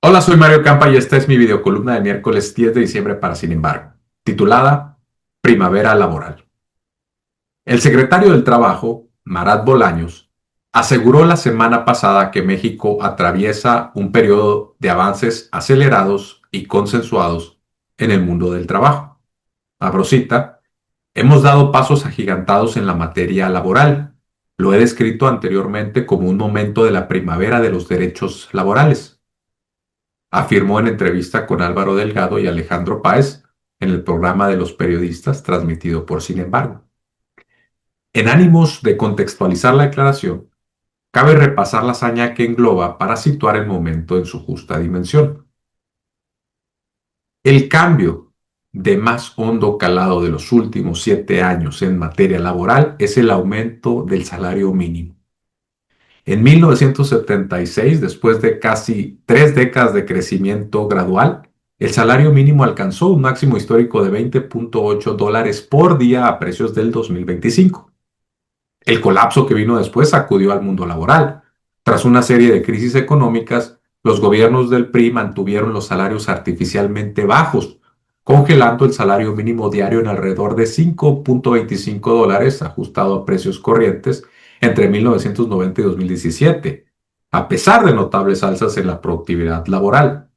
Hola, soy Mario Campa y esta es mi videocolumna de miércoles 10 de diciembre para Sin embargo, titulada Primavera Laboral. El secretario del Trabajo, Marat Bolaños, aseguró la semana pasada que México atraviesa un periodo de avances acelerados y consensuados en el mundo del trabajo. Abro cita, hemos dado pasos agigantados en la materia laboral. Lo he descrito anteriormente como un momento de la primavera de los derechos laborales, afirmó en entrevista con Álvaro Delgado y Alejandro Páez en el programa de los periodistas transmitido por Sin embargo. En ánimos de contextualizar la declaración, cabe repasar la hazaña que engloba para situar el momento en su justa dimensión. El cambio de más hondo calado de los últimos 7 años en materia laboral es el aumento del salario mínimo. En 1976, después de casi 3 décadas de crecimiento gradual, el salario mínimo alcanzó un máximo histórico de $20.8 por día a precios del 2025. El colapso que vino después sacudió al mundo laboral. Tras una serie de crisis económicas, los gobiernos del PRI mantuvieron los salarios artificialmente bajos, congelando el salario mínimo diario en alrededor de $5.25 ajustado a precios corrientes entre 1990 y 2017, a pesar de notables alzas en la productividad laboral.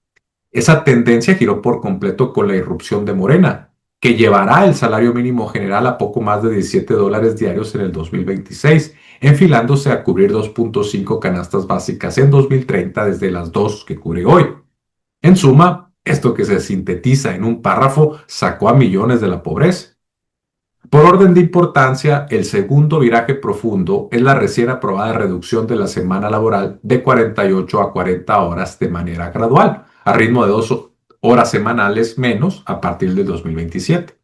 Esa tendencia giró por completo con la irrupción de Morena, que llevará el salario mínimo general a poco más de $17 diarios en el 2026, enfilándose a cubrir 2.5 canastas básicas en 2030 desde las 2 que cubre hoy. En suma, esto que se sintetiza en un párrafo sacó a millones de la pobreza. Por orden de importancia, el segundo viraje profundo es la recién aprobada reducción de la semana laboral de 48 a 40 horas de manera gradual, a ritmo de 2 horas semanales menos a partir del 2027.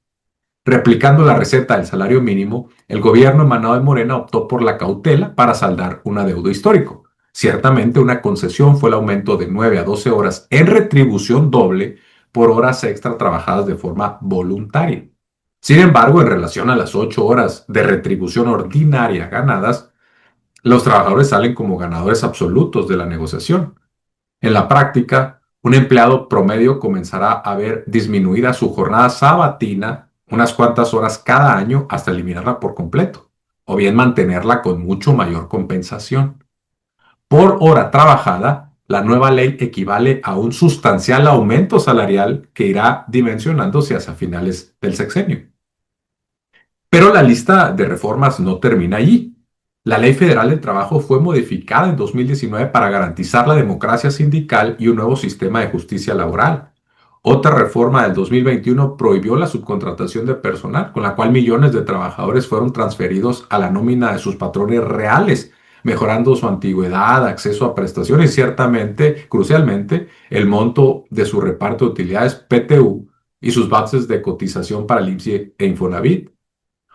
Replicando la receta del salario mínimo, el gobierno emanado de Morena optó por la cautela para saldar un adeudo histórico. Ciertamente una concesión fue el aumento de 9 a 12 horas en retribución doble por horas extra trabajadas de forma voluntaria. Sin embargo, en relación a las 8 horas de retribución ordinaria ganadas, los trabajadores salen como ganadores absolutos de la negociación. En la práctica, un empleado promedio comenzará a ver disminuida su jornada sabatina unas cuantas horas cada año hasta eliminarla por completo, o bien mantenerla con mucho mayor compensación. Por hora trabajada, la nueva ley equivale a un sustancial aumento salarial que irá dimensionándose hacia finales del sexenio. Pero la lista de reformas no termina allí. La Ley Federal del Trabajo fue modificada en 2019 para garantizar la democracia sindical y un nuevo sistema de justicia laboral. Otra reforma del 2021 prohibió la subcontratación de personal, con la cual millones de trabajadores fueron transferidos a la nómina de sus patrones reales, mejorando su antigüedad, acceso a prestaciones y ciertamente, crucialmente, el monto de su reparto de utilidades PTU y sus bases de cotización para el IMSS e Infonavit.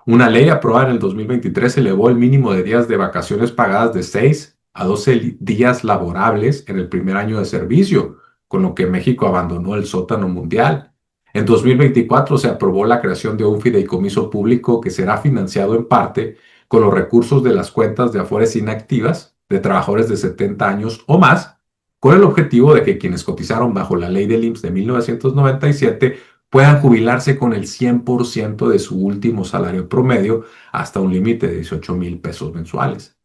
Una ley aprobada en el 2023 elevó el mínimo de días de vacaciones pagadas de 6 a 12 días laborables en el primer año de servicio, con lo que México abandonó el sótano mundial. En 2024 se aprobó la creación de un fideicomiso público que será financiado en parte con los recursos de las cuentas de afores inactivas de trabajadores de 70 años o más, con el objetivo de que quienes cotizaron bajo la ley del IMSS de 1997 puedan jubilarse con el 100% de su último salario promedio hasta un límite de 18,000 pesos mensuales.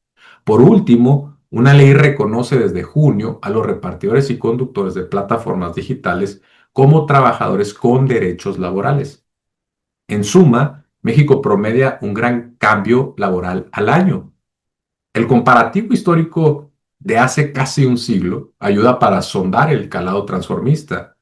Por último, una ley reconoce desde junio a los repartidores y conductores de plataformas digitales como trabajadores con derechos laborales. En suma, México promedia un gran cambio laboral al año. El comparativo histórico de hace casi un siglo ayuda para sondar el calado transformista.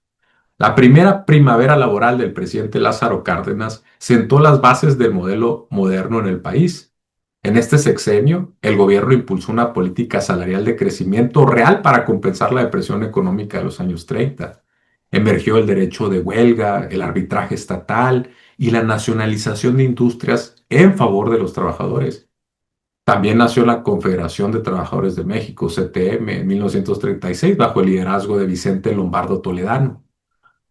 La primera primavera laboral del presidente Lázaro Cárdenas sentó las bases del modelo moderno en el país. En este sexenio, el gobierno impulsó una política salarial de crecimiento real para compensar la depresión económica de los años 30. Emergió el derecho de huelga, el arbitraje estatal y la nacionalización de industrias en favor de los trabajadores. También nació la Confederación de Trabajadores de México, CTM, en 1936, bajo el liderazgo de Vicente Lombardo Toledano.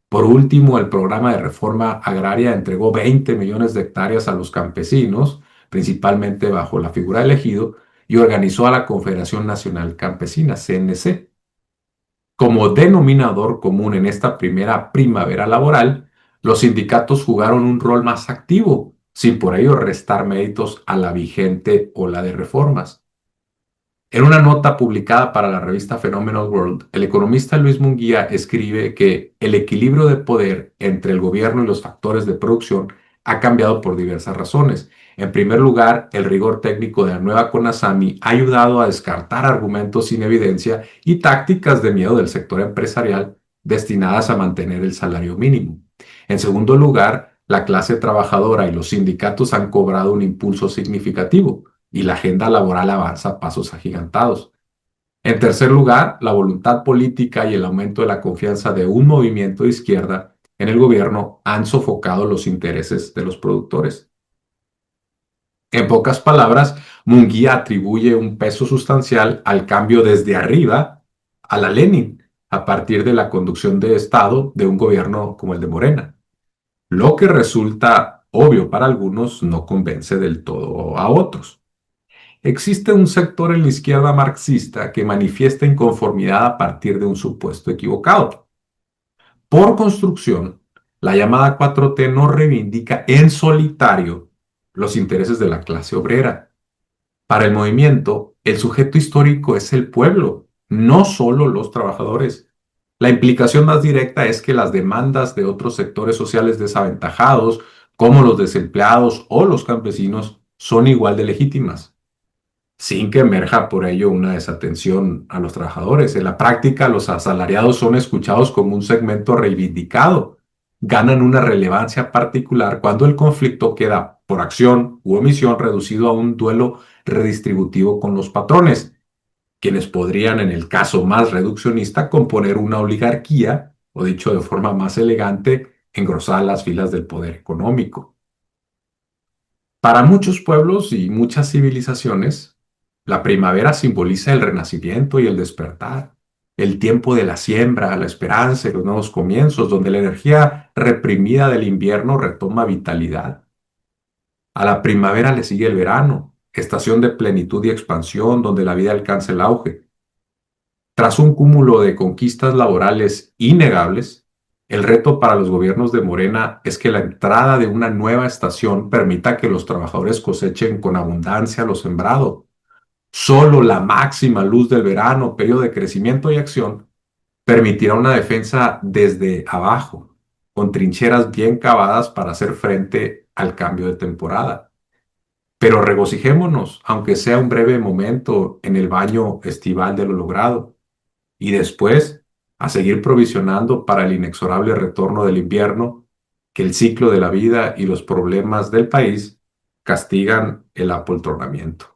Por último, el programa de reforma agraria entregó 20 millones de hectáreas a los campesinos, principalmente bajo la figura del ejido, y organizó a la Confederación Nacional Campesina, CNC. Como denominador común en esta primera primavera laboral, los sindicatos jugaron un rol más activo, sin por ello restar méritos a la vigente ola de reformas. En una nota publicada para la revista Phenomenal World, el economista Luis Munguía escribe que el equilibrio de poder entre el gobierno y los factores de producción ha cambiado por diversas razones. En primer lugar, el rigor técnico de la nueva CONASAMI ha ayudado a descartar argumentos sin evidencia y tácticas de miedo del sector empresarial destinadas a mantener el salario mínimo. En segundo lugar, la clase trabajadora y los sindicatos han cobrado un impulso significativo y la agenda laboral avanza a pasos agigantados. En tercer lugar, la voluntad política y el aumento de la confianza de un movimiento de izquierda en el gobierno han sofocado los intereses de los productores. En pocas palabras, Munguía atribuye un peso sustancial al cambio desde arriba a la Lenin, a partir de la conducción de Estado de un gobierno como el de Morena. Lo que resulta obvio para algunos no convence del todo a otros. Existe un sector en la izquierda marxista que manifiesta inconformidad a partir de un supuesto equivocado. Por construcción, la llamada 4T no reivindica en solitario los intereses de la clase obrera. Para el movimiento, el sujeto histórico es el pueblo, no solo los trabajadores. La implicación más directa es que las demandas de otros sectores sociales desaventajados, como los desempleados o los campesinos, son igual de legítimas, sin que emerja por ello una desatención a los trabajadores. En la práctica, los asalariados son escuchados como un segmento reivindicado. Ganan una relevancia particular cuando el conflicto queda, por acción u omisión, reducido a un duelo redistributivo con los patrones, quienes podrían, en el caso más reduccionista, componer una oligarquía, o dicho de forma más elegante, engrosar las filas del poder económico. Para muchos pueblos y muchas civilizaciones, la primavera simboliza el renacimiento y el despertar, el tiempo de la siembra, la esperanza y los nuevos comienzos, donde la energía reprimida del invierno retoma vitalidad. A la primavera le sigue el verano, estación de plenitud y expansión, donde la vida alcanza el auge. Tras un cúmulo de conquistas laborales innegables, el reto para los gobiernos de Morena es que la entrada de una nueva estación permita que los trabajadores cosechen con abundancia lo sembrado. Solo la máxima luz del verano, periodo de crecimiento y acción, permitirá una defensa desde abajo, con trincheras bien cavadas para hacer frente al cambio de temporada. Pero regocijémonos, aunque sea un breve momento, en el baño estival de lo logrado y después a seguir provisionando para el inexorable retorno del invierno, que el ciclo de la vida y los problemas del país castigan el apoltronamiento.